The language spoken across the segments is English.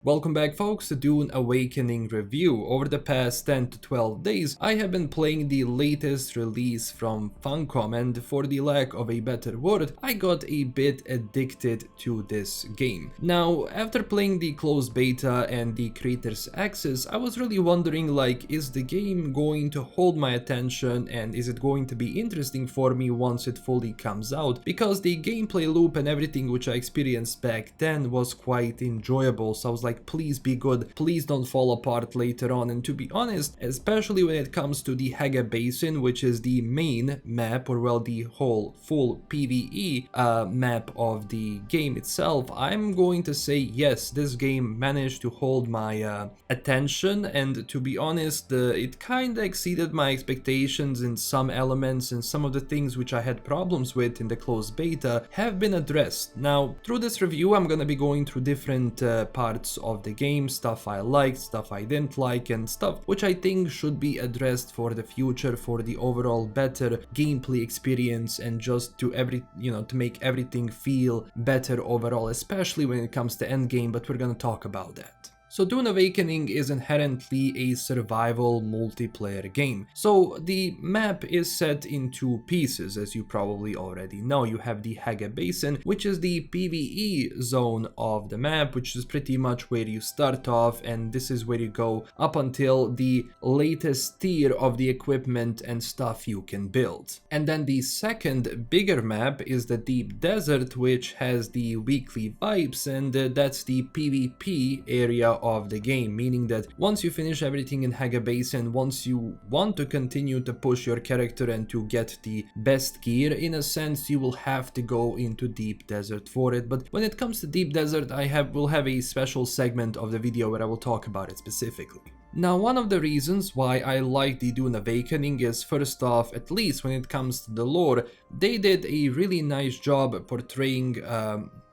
Welcome back folks to Dune Awakening review. Over the past 10 to 12 days, I have been playing the latest release from Funcom, and for the lack of a better word, I got a bit addicted to this game. Now, after playing the closed beta and the creator's access, I was really wondering, like, is the game going to hold my attention and is it going to be interesting for me once it fully comes out? Because the gameplay loop and everything which I experienced back then was quite enjoyable, so I was like, please be good, please don't fall apart later on. And to be honest, especially when it comes to the Haga Basin, which is the main map, or well, the whole full PvE map of the game itself, I'm going to say yes, this game managed to hold my attention, and to be honest, it kinda exceeded my expectations in some elements, and some of the things which I had problems with in the closed beta have been addressed. Now, through this review, I'm gonna be going through different parts of the game, stuff I liked, stuff I didn't like, and stuff which I think should be addressed for the future, for the overall better gameplay experience, and just to to make everything feel better overall, especially when it comes to endgame, but we're gonna talk about that. So Dune Awakening is inherently a survival multiplayer game. So the map is set in two pieces, as you probably already know. You have the Haga Basin, which is the PvE zone of the map, which is pretty much where you start off, and this is where you go up until the latest tier of the equipment and stuff you can build. And then the second bigger map is the Deep Desert, which has the weekly vibes, and that's the PvP area of the game, meaning that once you finish everything in Haga Basin, once you want to continue to push your character and to get the best gear, in a sense, you will have to go into Deep Desert for it. But when it comes to Deep Desert, will have a special segment of the video where I will talk about it specifically. Now, one of the reasons why I like the Dune Awakening is, first off, at least when it comes to the lore, they did a really nice job portraying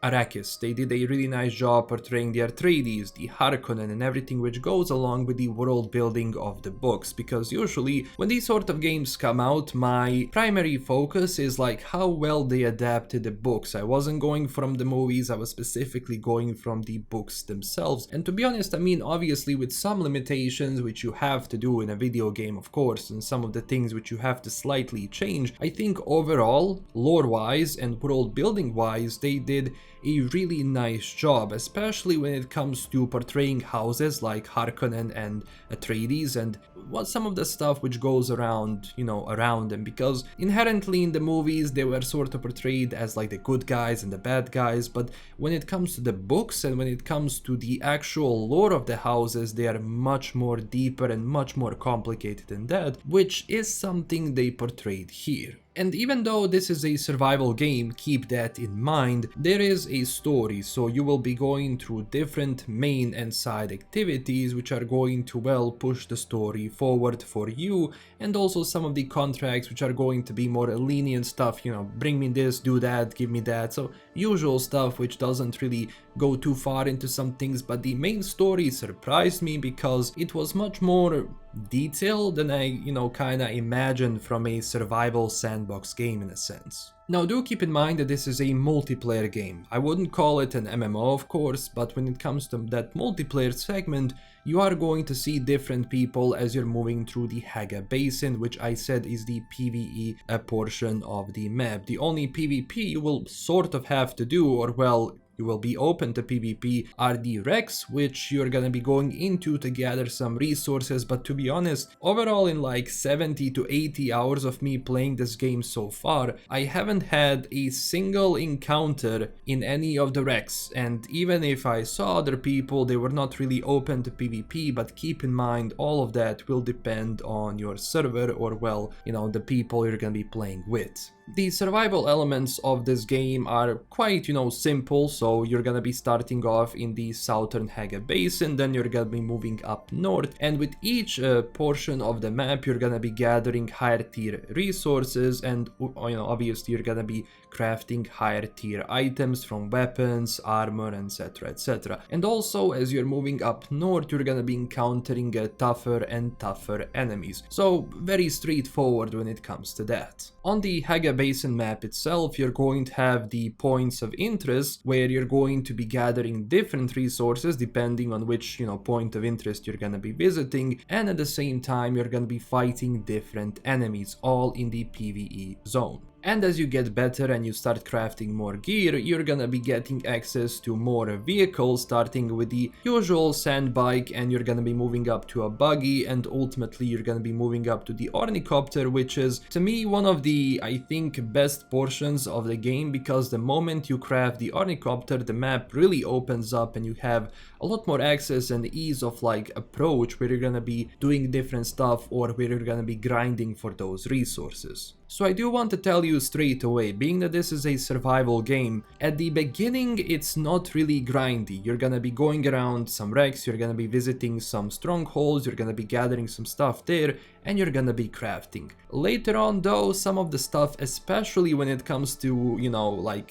Arrakis. They did a really nice job portraying the Atreides, the Harkonnen, and everything which goes along with the world building of the books, because usually when these sort of games come out, my primary focus is like how well they adapted the books. I wasn't going from the movies, I was specifically going from the books themselves. And to be honest, I mean, obviously with some limitations which you have to do in a video game, of course, and some of the things which you have to slightly change, I think overall, lore-wise and world building-wise, they did a really nice job, especially when it comes to portraying houses like Harkonnen and Atreides, and what some of the stuff which goes around, around them, because inherently in the movies they were sort of portrayed as like the good guys and the bad guys, but when it comes to the books and when it comes to the actual lore of the houses, they are much more deeper and much more complicated than that, which is something they portrayed here. And even though this is a survival game, keep that in mind, there is a story, so you will be going through different main and side activities which are going to, well, push the story forward for you, and also some of the contracts which are going to be more lenient stuff, bring me this, do that, give me that, so usual stuff which doesn't really go too far into some things. But the main story surprised me because it was much more detailed than I, kinda imagined from a survival sandbox game in a sense. Now, do keep in mind that this is a multiplayer game. I wouldn't call it an MMO, of course, but when it comes to that multiplayer segment, you are going to see different people as you're moving through the Haga Basin, which I said is the PvE portion of the map. The only PvP you will sort of have to do, or well, you will be open to PvP, are the wrecks, which you're gonna be going into to gather some resources. But to be honest, overall in like 70 to 80 hours of me playing this game so far, I haven't had a single encounter in any of the wrecks, and even if I saw other people, they were not really open to PvP. But keep in mind, all of that will depend on your server, or well, the people you're gonna be playing with. The survival elements of this game are quite, simple, so you're gonna be starting off in the southern Haga Basin, then you're gonna be moving up north, and with each portion of the map, you're gonna be gathering higher tier resources, and, obviously you're gonna be crafting higher tier items from weapons, armor, etc, etc. And also, as you're moving up north, you're gonna be encountering tougher and tougher enemies, so very straightforward when it comes to that. On the Haga basin map itself, you're going to have the points of interest where you're going to be gathering different resources depending on which, point of interest you're gonna be visiting, and at the same time you're gonna be fighting different enemies, all in the PvE zone. And as you get better and you start crafting more gear, you're gonna be getting access to more vehicles, starting with the usual sand bike, and you're gonna be moving up to a buggy, and ultimately you're gonna be moving up to the ornicopter, which is, to me, one of the, I think, best portions of the game, because the moment you craft the ornicopter, the map really opens up and you have a lot more access and ease of approach where you're gonna be doing different stuff or where you're gonna be grinding for those resources. So I do want to tell you straight away, being that this is a survival game, at the beginning it's not really grindy. You're gonna be going around some wrecks, you're gonna be visiting some strongholds, you're gonna be gathering some stuff there, and you're gonna be crafting. Later on though, some of the stuff, especially when it comes to,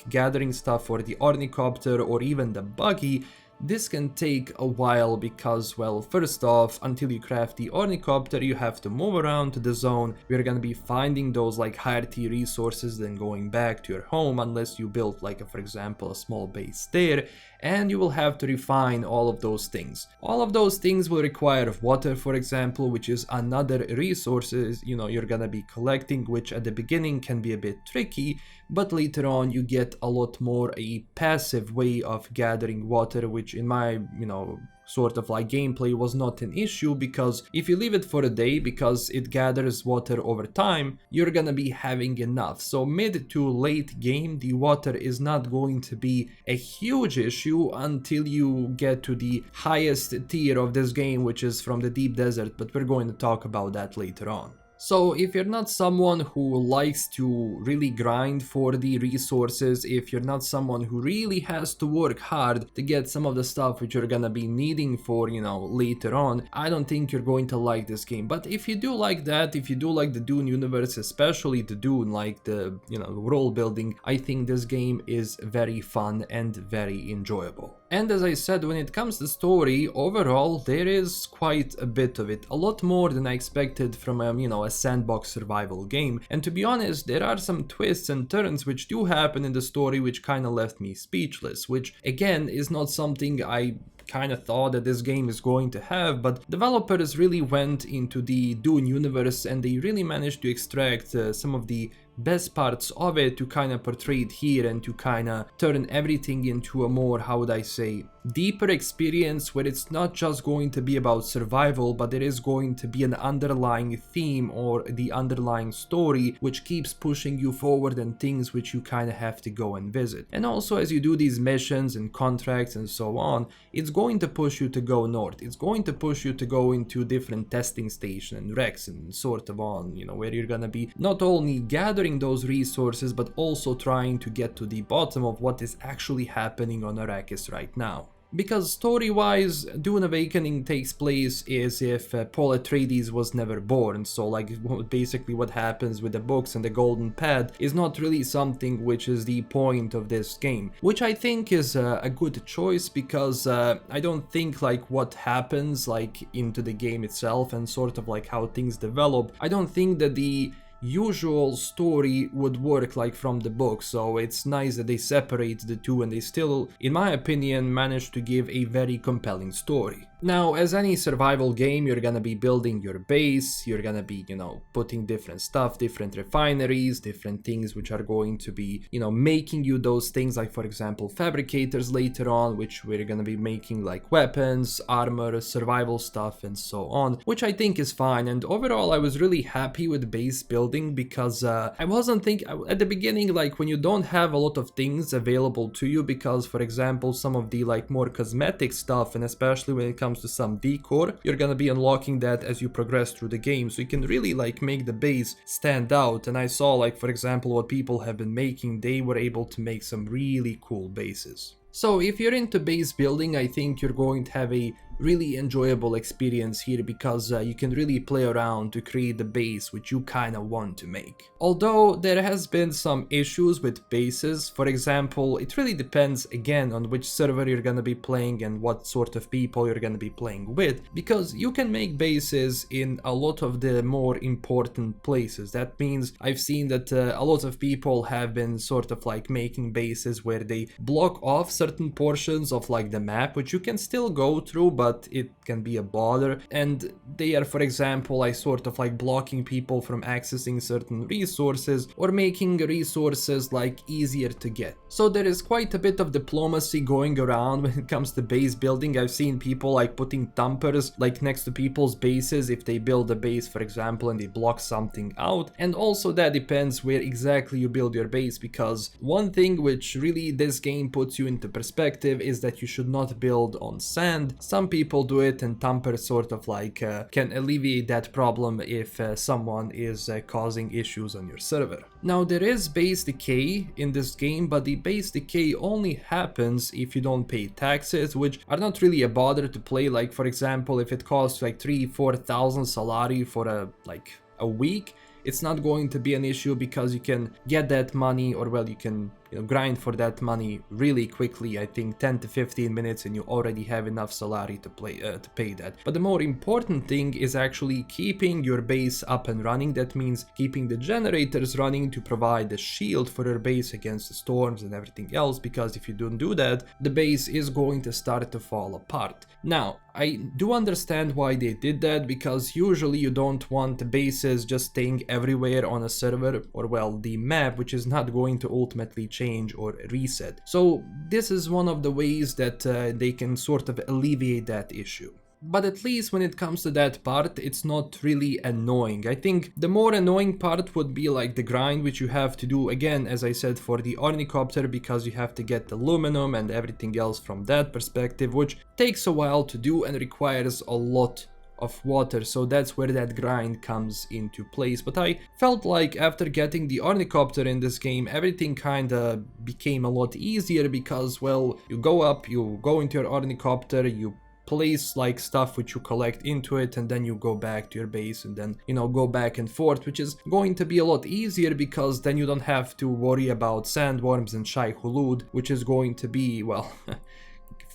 gathering stuff for the ornicopter or even the buggy, this can take a while because, well, first off, until you craft the ornicopter, you have to move around to the zone. We're gonna be finding those higher tier resources, then going back to your home, unless you built for example, a small base there, and you will have to refine all of those things. All of those things will require water, for example, which is another resources, you're gonna be collecting, which at the beginning can be a bit tricky, but later on you get a lot more a passive way of gathering water, which in my, sort of gameplay was not an issue, because if you leave it for a day, because it gathers water over time, you're gonna be having enough. So mid to late game, the water is not going to be a huge issue until you get to the highest tier of this game, which is from the deep desert, but we're going to talk about that later on. So if you're not someone who likes to really grind for the resources, if you're not someone who really has to work hard to get some of the stuff which you're gonna be needing for, later on, I don't think you're going to like this game. But if you do like that, if you do like the Dune universe, especially the Dune, the, world building, I think this game is very fun and very enjoyable. And as I said, when it comes to story, overall, there is quite a bit of it. A lot more than I expected from a sandbox survival game. And to be honest, there are some twists and turns which do happen in the story which kind of left me speechless, which again is not something I kind of thought that this game is going to have, but developers really went into the Dune universe and they really managed to extract some of the best parts of it to kind of portray it here and to kind of turn everything into a more, how would I say, deeper experience where it's not just going to be about survival, but there is going to be an underlying theme or the underlying story which keeps pushing you forward and things which you kind of have to go and visit. And also as you do these missions and contracts and so on, it's going to push you to go north. It's going to push you to go into different testing stations and wrecks and sort of on, where you're gonna be not only gathering those resources but also trying to get to the bottom of what is actually happening on Arrakis right now. Because story-wise, Dune Awakening takes place as if Paul Atreides was never born, so basically what happens with the books and the golden pad is not really something which is the point of this game, which I think is a good choice, because I don't think what happens into the game itself and sort of how things develop, I don't think that the usual story would work from the book, so it's nice that they separate the two and they still, in my opinion, manage to give a very compelling story. Now, as any survival game, you're gonna be building your base, you're gonna be, putting different stuff, different refineries, different things which are going to be, making you those things, for example, fabricators later on, which we're gonna be making weapons, armor, survival stuff, and so on, which I think is fine. And overall, I was really happy with base building, because I wasn't thinking, at the beginning, when you don't have a lot of things available to you, because, for example, some of the more cosmetic stuff, and especially when it comes to some decor, you're gonna be unlocking that as you progress through the game, so you can really make the base stand out. And I saw for example what people have been making, they were able to make some really cool bases. So if you're into base building, I think you're going to have a really enjoyable experience here because you can really play around to create the base which you kind of want to make. Although there has been some issues with bases, for example, it really depends again on which server you're gonna be playing and what sort of people you're gonna be playing with, because you can make bases in a lot of the more important places. That means I've seen that a lot of people have been sort of like making bases where they block off certain portions of like the map, which you can still go through, but it can be a bother. And they are, for example, like sort of like blocking people from accessing certain resources or making resources like easier to get. So there is quite a bit of diplomacy going around when it comes to base building. I've seen people like putting thumpers like next to people's bases if they build a base, for example, and they block something out. And also that depends where exactly you build your base, because one thing which really this game puts you into perspective is that you should not build on sand. Some people do it, and thumpers sort of like can alleviate that problem if someone is causing issues on your server. Now there is base decay in this game, but the base decay only happens if you don't pay taxes, which are not really a bother to play. Like for example, if it costs like 3,000-4,000 salari for a week, it's not going to be an issue because you can get that money, or well, you can grind for that money really quickly. I think 10 to 15 minutes and you already have enough salary to pay that. But the more important thing is actually keeping your base up and running. That means keeping the generators running to provide the shield for your base against the storms and everything else, because if you don't do that, the base is going to start to fall apart. Now, I do understand why they did that, because usually you don't want the bases just staying everywhere on a server, or well, the map, which is not going to ultimately change or reset. So this is one of the ways that they can sort of alleviate that issue. But at least when it comes to that part, it's not really annoying. I think the more annoying part would be like the grind, which you have to do again, as I said, for the ornithopter, because you have to get aluminum and everything else from that perspective, which takes a while to do and requires a lot of water. So that's where that grind comes into place. But I felt like after getting the ornithopter in this game, everything kinda became a lot easier, because well, you go up, you go into your ornithopter, you place like stuff which you collect into it, and then you go back to your base and then go back and forth, which is going to be a lot easier because then you don't have to worry about sandworms and Shai Hulud, which is going to be, well,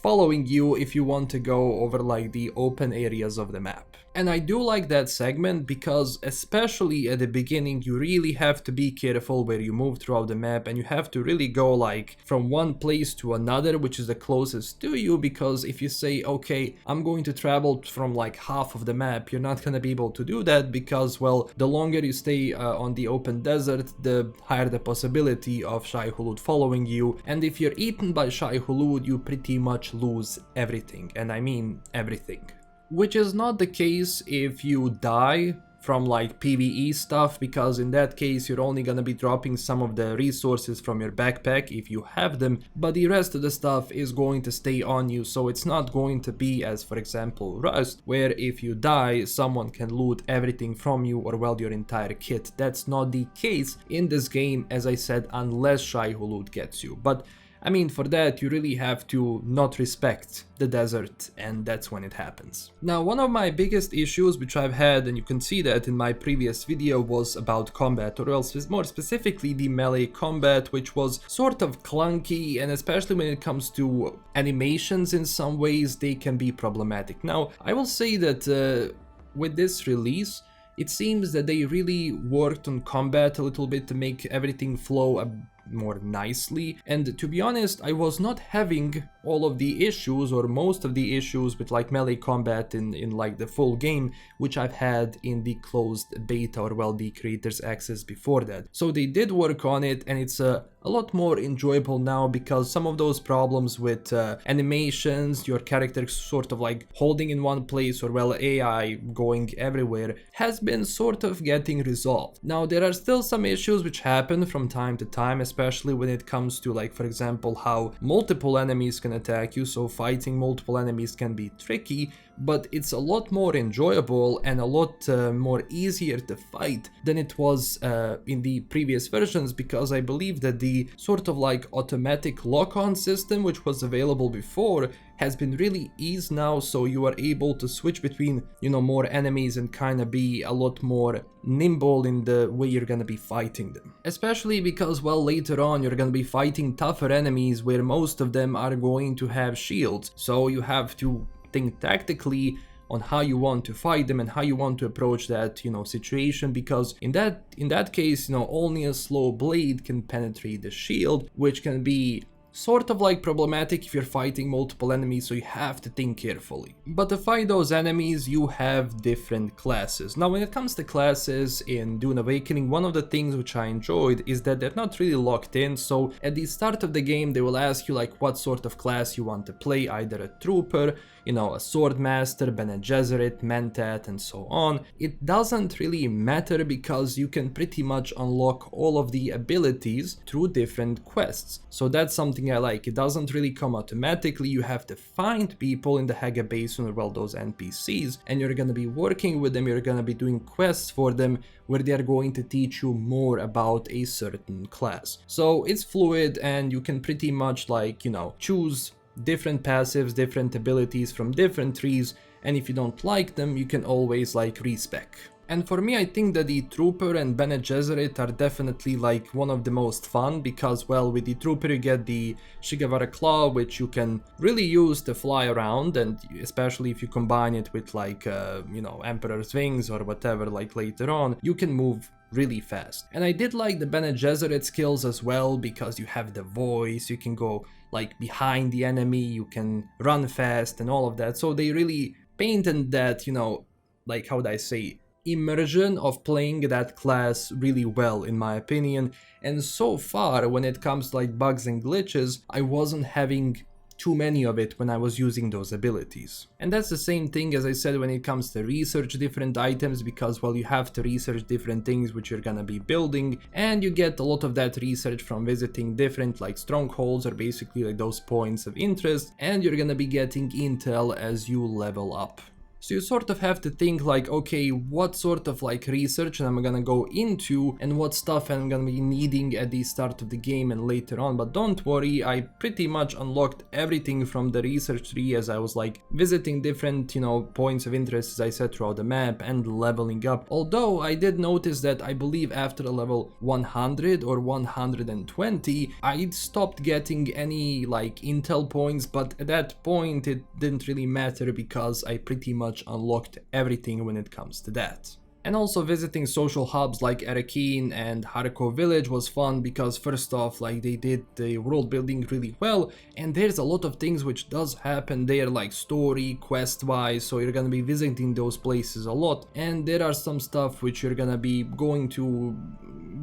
following you if you want to go over like the open areas of the map. And I do like that segment because especially at the beginning you really have to be careful where you move throughout the map, and you have to really go like from one place to another which is the closest to you, because if you say okay, I'm going to travel from like half of the map, you're not gonna be able to do that, because well, the longer you stay on the open desert, the higher the possibility of Shai Hulud following you, and if you're eaten by Shai Hulud, you pretty much lose everything, and I mean everything. Which is not the case if you die from like PvE stuff, because in that case you're only gonna be dropping some of the resources from your backpack if you have them, but the rest of the stuff is going to stay on you, so it's not going to be as, for example, Rust, where if you die someone can loot everything from you, or well, your entire kit. That's not the case in this game, as I said, unless Shai Hulud gets you. But I mean, for that you really have to not respect the desert, and that's when it happens. Now, one of my biggest issues which I've had, and you can see that in my previous video, was about combat, or else more specifically the melee combat, which was sort of clunky, and especially when it comes to animations in some ways they can be problematic. Now, I will say that with this release, it seems that they really worked on combat a little bit to make everything flow more nicely, and to be honest, I was not having all of the issues or most of the issues with like melee combat in like the full game which I've had in the closed beta, or well, the creators access before that. So they did work on it, and it's a lot more enjoyable now, because some of those problems with animations, your character sort of like holding in one place, or well, AI going everywhere, has been sort of getting resolved. Now, there are still some issues which happen from time to time, especially when it comes to like, for example, how multiple enemies can attack you. So fighting multiple enemies can be tricky, but it's a lot more enjoyable and a lot more easier to fight than it was in the previous versions, because I believe that the the sort of like automatic lock-on system which was available before has been really eased now, so you are able to switch between, you know, more enemies and kind of be a lot more nimble in the way you're gonna be fighting them. Especially because, well, later on you're gonna be fighting tougher enemies where most of them are going to have shields, so you have to think tactically on how you want to fight them and how you want to approach that, you know, situation, because in that case, you know, only a slow blade can penetrate the shield, which can be sort of like problematic if you're fighting multiple enemies, so you have to think carefully. But to fight those enemies, you have different classes. Now, when it comes to classes in Dune Awakening, one of the things which I enjoyed is that they're not really locked in, so at the start of the game, they will ask you like what sort of class you want to play, either a trooper, you know, a sword master, Bene Gesserit, Mentat, and so on. It doesn't really matter because you can pretty much unlock all of the abilities through different quests. So that's something I like. It doesn't really come automatically. You have to find people in the Haga Basin, or well, those NPCs, and you're gonna be working with them, you're gonna be doing quests for them where they are going to teach you more about a certain class. So it's fluid and you can pretty much like, you know, choose different passives, different abilities from different trees, and if you don't like them, you can always like respec. And for me, I think that the Trooper and Bene Gesserit are definitely like one of the most fun, because, well, with the Trooper you get the Shigawara Claw, which you can really use to fly around, and especially if you combine it with like, you know, Emperor's Wings or whatever, like later on, you can move really fast. And I did like the Bene Gesserit skills as well, because you have the voice, you can go like behind the enemy, you can run fast and all of that. So they really painted that, you know, like, how would I say, immersion of playing that class really well, in my opinion. And so far, when it comes to like bugs and glitches, I wasn't having too many of it when I was using those abilities. And that's the same thing as I said when it comes to research different items, because, well, you have to research different things which you're gonna be building, and you get a lot of that research from visiting different like strongholds, or basically like those points of interest, and you're gonna be getting intel as you level up. So you sort of have to think like, okay, what sort of like research am I gonna go into and what stuff I'm gonna be needing at the start of the game and later on. But don't worry, I pretty much unlocked everything from the research tree as I was like visiting different, you know, points of interest, as I said, throughout the map and leveling up. Although I did notice that I believe after level 100 or 120, I stopped getting any like intel points, but at that point it didn't really matter because I pretty much unlocked everything when it comes to that. And also visiting social hubs like Arakeen and Harako Village was fun because, first off, like, they did the world building really well, and there's a lot of things which does happen there, like story, quest wise, so you're gonna be visiting those places a lot, and there are some stuff which you're gonna be going to,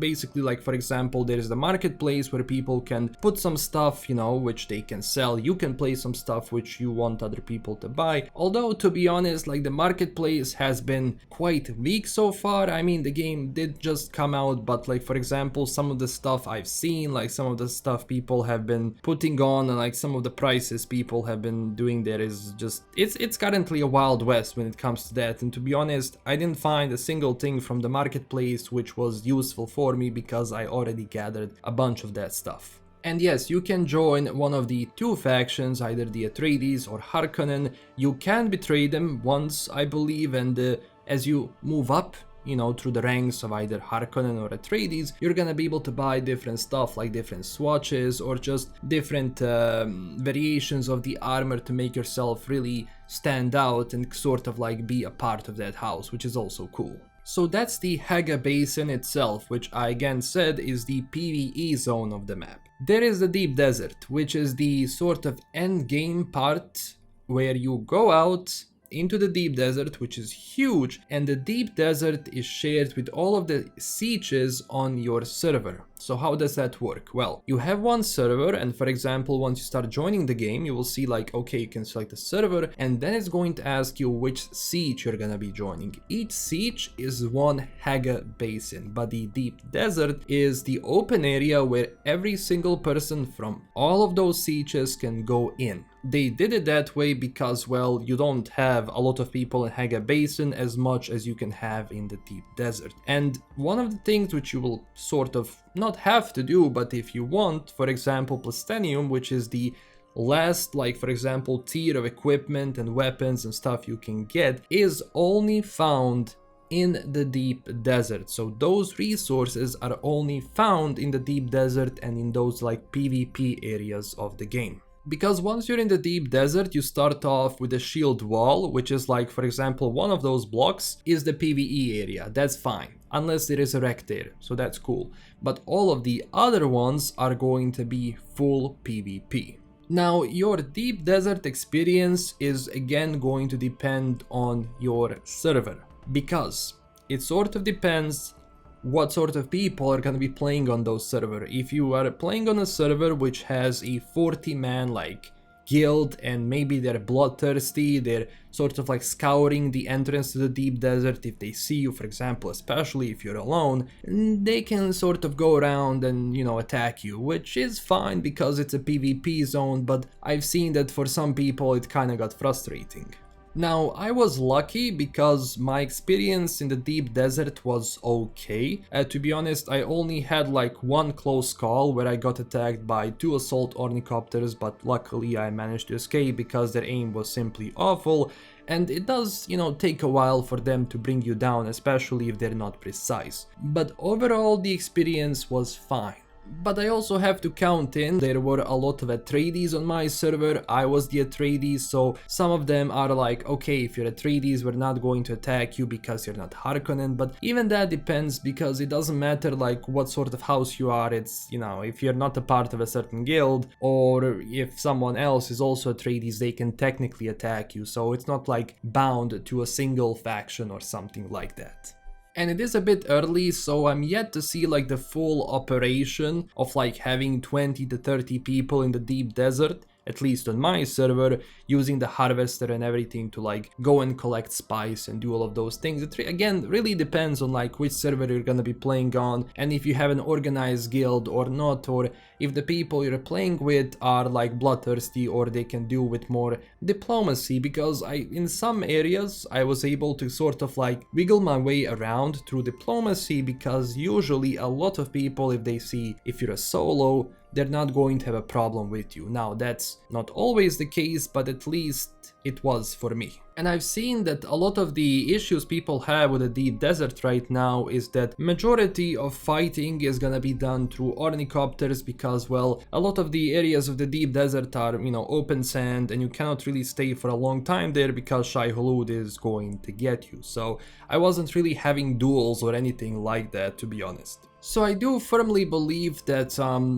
basically, like, for example, there's the marketplace where people can put some stuff, you know, which they can sell. You can play some stuff which you want other people to buy, although, to be honest, like, the marketplace has been quite weak so far. I mean, the game did just come out, but, like, for example, some of the stuff I've seen, like some of the stuff people have been putting on, and like some of the prices people have been doing there, is just, it's currently a wild west when it comes to that. And to be honest, I didn't find a single thing from the marketplace which was useful for me, because I already gathered a bunch of that stuff. And yes, you can join one of the two factions, either the Atreides or Harkonnen. You can betray them once, I believe, and as you move up, you know, through the ranks of either Harkonnen or Atreides, you're gonna be able to buy different stuff, like different swatches or just different variations of the armor to make yourself really stand out and sort of like be a part of that house, which is also cool. So that's the Haga Basin itself, which I again said is the PvE zone of the map. There is the Deep Desert, which is the sort of end game part where you go out into the Deep Desert, which is huge, and the Deep Desert is shared with all of the sieges on your server. So how does that work? Well, you have one server, and for example, once you start joining the game, you will see like, okay, you can select the server, and then it's going to ask you which siege you're gonna be joining. Each siege is one Haga Basin, but the Deep Desert is the open area where every single person from all of those sieges can go in. They did it that way because, well, you don't have a lot of people in Haga Basin as much as you can have in the deep desert. And one of the things which you will sort of not have to do, but if you want, for example, Plastenium, which is the last, like, for example, tier of equipment and weapons and stuff you can get, is only found in the deep desert. So those resources are only found in the deep desert and in those like PvP areas of the game. Because once you're in the deep desert, you start off with a shield wall, which is like, for example, one of those blocks is the PvE area. That's fine, unless there is a wreck there, so that's cool. But all of the other ones are going to be full PvP. Now, your deep desert experience is again going to depend on your server, because it sort of depends what sort of people are going to be playing on those servers. If you are playing on a server which has a 40-man like guild and maybe they're bloodthirsty, they're sort of like scouring the entrance to the deep desert. If they see you, for example, especially if you're alone, they can sort of go around and, you know, attack you, which is fine because it's a PvP zone, but I've seen that for some people it kind of got frustrating. Now, I was lucky because my experience in the deep desert was okay. To be honest, I only had like one close call where I got attacked by 2 assault ornithopters, but luckily I managed to escape because their aim was simply awful. And it does, you know, take a while for them to bring you down, especially if they're not precise. But overall, the experience was fine. But I also have to count in, there were a lot of Atreides on my server. I was the Atreides, so some of them are like, okay, if you're Atreides, we're not going to attack you because you're not Harkonnen, but even that depends because it doesn't matter like what sort of house you are. It's, you know, if you're not a part of a certain guild, or if someone else is also Atreides, they can technically attack you, so it's not like bound to a single faction or something like that. And it is a bit early, so I'm yet to see like the full operation of like having 20 to 30 people in the deep desert, at least on my server, using the harvester and everything to like go and collect spice and do all of those things. It again really depends on like which server you're gonna be playing on and if you have an organized guild or not, or if the people you're playing with are like bloodthirsty or they can do with more diplomacy, because in some areas I was able to sort of like wiggle my way around through diplomacy, because usually a lot of people, if they see if you're a solo, they're not going to have a problem with you. Now, that's not always the case, but at least it was for me. And I've seen that a lot of the issues people have with the deep desert right now is that majority of fighting is gonna be done through ornithopters, because, well, a lot of the areas of the deep desert are, you know, open sand and you cannot really stay for a long time there because Shai Hulud is going to get you. So I wasn't really having duels or anything like that, to be honest. So I do firmly believe that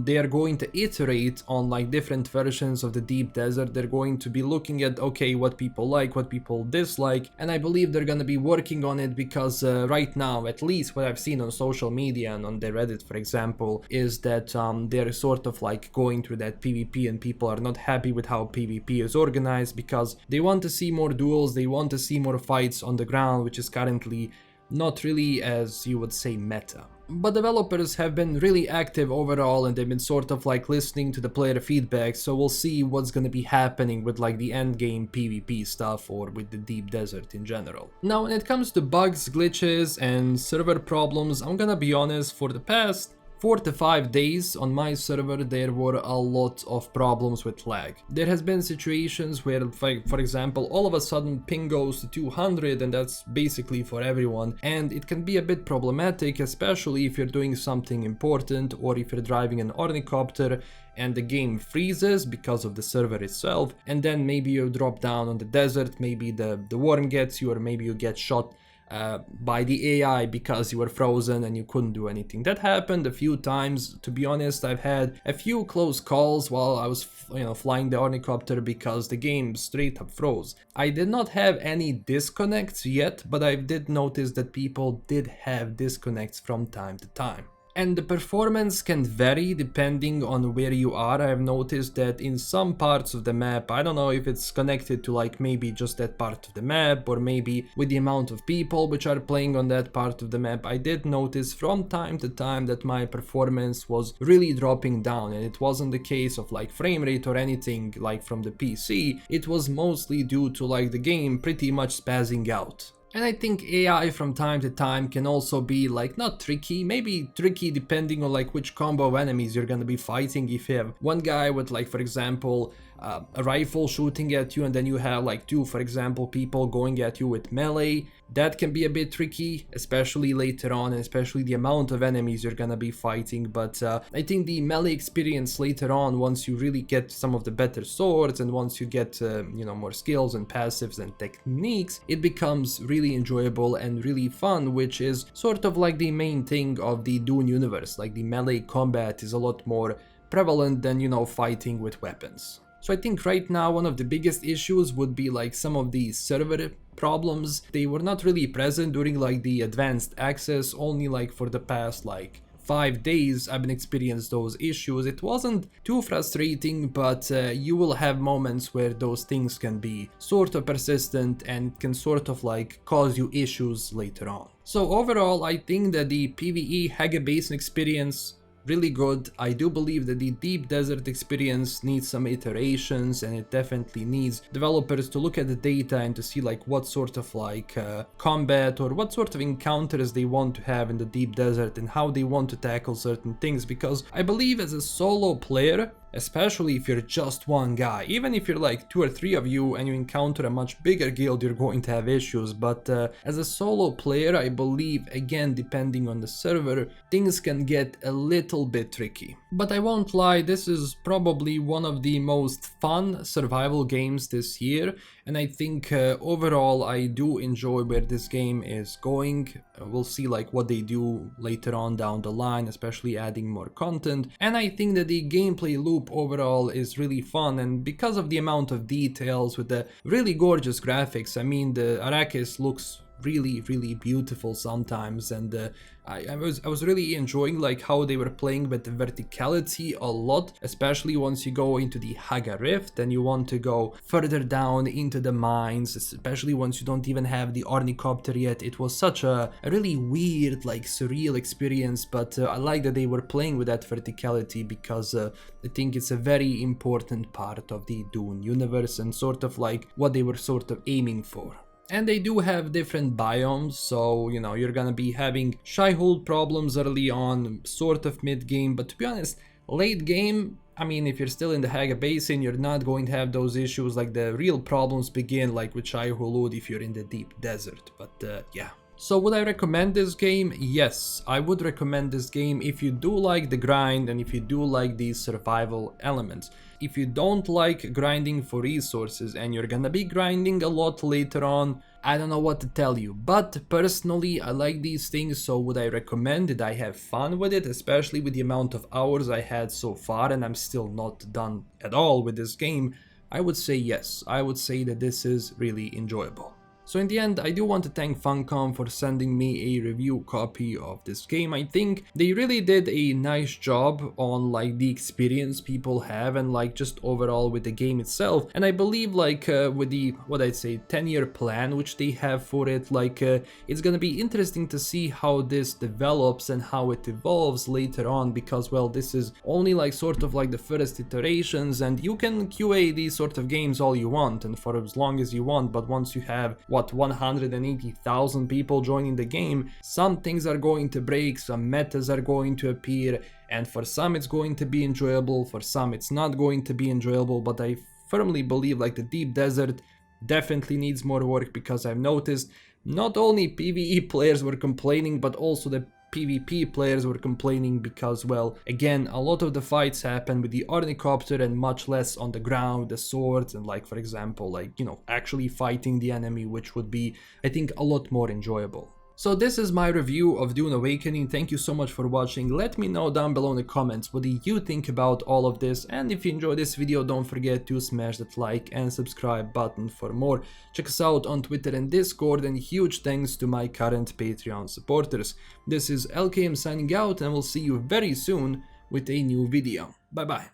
they are going to iterate on like different versions of the deep desert. They're going to be looking at, okay, what people like, what people dislike, and I believe they're gonna be working on it because right now, at least what I've seen on social media and on their Reddit, for example, is that they're sort of like going through that PvP and people are not happy with how PvP is organized because they want to see more duels, they want to see more fights on the ground, which is currently not really, as you would say, meta. But developers have been really active overall and they've been sort of like listening to the player feedback, so we'll see what's gonna be happening with like the endgame PvP stuff or with the deep desert in general. Now, when it comes to bugs, glitches and server problems, I'm gonna be honest, for the past 4 to 5 days on my server there were a lot of problems with lag. There has been situations where, for example, all of a sudden ping goes to 200, and that's basically for everyone, and it can be a bit problematic, especially if you're doing something important or if you're driving an ornithopter and the game freezes because of the server itself, and then maybe you drop down on the desert, maybe the worm gets you, or maybe you get shot by the AI because you were frozen and you couldn't do anything. That happened a few times. To be honest, I've had a few close calls while I was flying the ornithopter because the game straight up froze. I did not have any disconnects yet, but I did notice that people did have disconnects from time to time. And the performance can vary depending on where you are. I've noticed that in some parts of the map, I don't know if it's connected to like maybe just that part of the map, or maybe with the amount of people which are playing on that part of the map, I did notice from time to time that my performance was really dropping down, and it wasn't the case of like frame rate or anything like from the PC. It was mostly due to like the game pretty much spazzing out. And I think AI from time to time can also be like not tricky, maybe tricky depending on like which combo of enemies you're gonna be fighting. If you have one guy with like, for example, a rifle shooting at you, and then you have like two, for example, people going at you with melee, that can be a bit tricky, especially later on, and especially the amount of enemies you're gonna be fighting. But I think the melee experience later on, once you really get some of the better swords, and once you get you know, more skills and passives and techniques, it becomes really enjoyable and really fun, which is sort of like the main thing of the Dune universe. Like the melee combat is a lot more prevalent than, you know, fighting with weapons. So I think right now one of the biggest issues would be like some of the server problems. They were not really present during like the advanced access, only like for the past like 5 days I've been experiencing those issues. It wasn't too frustrating, but you will have moments where those things can be sort of persistent and can sort of like cause you issues later on. So overall, I think that the PvE Haga Basin experience really good. I do believe that the Deep Desert experience needs some iterations, and it definitely needs developers to look at the data and to see like what sort of like combat or what sort of encounters they want to have in the Deep Desert and how they want to tackle certain things. Because I believe as a solo player, especially if you're just one guy, even if you're like 2 or 3 of you and you encounter a much bigger guild, you're going to have issues. But as a solo player, I believe, again, depending on the server, things can get a little bit tricky. But I won't lie, this is probably one of the most fun survival games this year, and I think overall I do enjoy where this game is going. We'll see like what they do later on down the line, especially adding more content, and I think that the gameplay loop overall is really fun, and because of the amount of details with the really gorgeous graphics, I mean the Arrakis looks really beautiful sometimes, and I was really enjoying like how they were playing with the verticality a lot, especially once you go into the Haga Rift and you want to go further down into the mines, especially once you don't even have the ornithopter yet. It was such a really weird, like surreal experience, but I like that they were playing with that verticality, because I think it's a very important part of the Dune universe and sort of like what they were sort of aiming for. And they do have different biomes, so you know, you're gonna be having shy-hold problems early on, sort of mid-game, but to be honest, late game, I mean, if you're still in the Haga Basin, you're not going to have those issues. Like the real problems begin like with Shai-Hulud if you're in the Deep Desert, but yeah. So would I recommend this game? Yes, I would recommend this game if you do like the grind and if you do like these survival elements. If you don't like grinding for resources and you're gonna be grinding a lot later on, I don't know what to tell you. But personally, I like these things, so would I recommend? Did I have fun with it, especially with the amount of hours I had so far, and I'm still not done at all with this game? I would say yes. I would say that this is really enjoyable. So in the end, I do want to thank Funcom for sending me a review copy of this game. I think they really did a nice job on like the experience people have and like just overall with the game itself. And I believe like with the, what I'd say, 10-year plan which they have for it, like it's gonna be interesting to see how this develops and how it evolves later on, because well, this is only like sort of like the first iterations, and you can QA these sort of games all you want and for as long as you want, but once you have 180,000 people joining the game, some things are going to break, some metas are going to appear, and for some it's going to be enjoyable, for some it's not going to be enjoyable. But I firmly believe like the Deep Desert definitely needs more work, because I've noticed not only PvE players were complaining, but also the PvP players were complaining, because well, again, a lot of the fights happen with the ornithopter and much less on the ground, the swords, and like for example, like, you know, actually fighting the enemy, which would be, I think, a lot more enjoyable. So this is my review of Dune Awakening. Thank you so much for watching. Let me know down below in the comments what do you think about all of this, and if you enjoyed this video, don't forget to smash that like and subscribe button for more. Check us out on Twitter and Discord, and huge thanks to my current Patreon supporters. This is LKM signing out, and we'll see you very soon with a new video. Bye bye.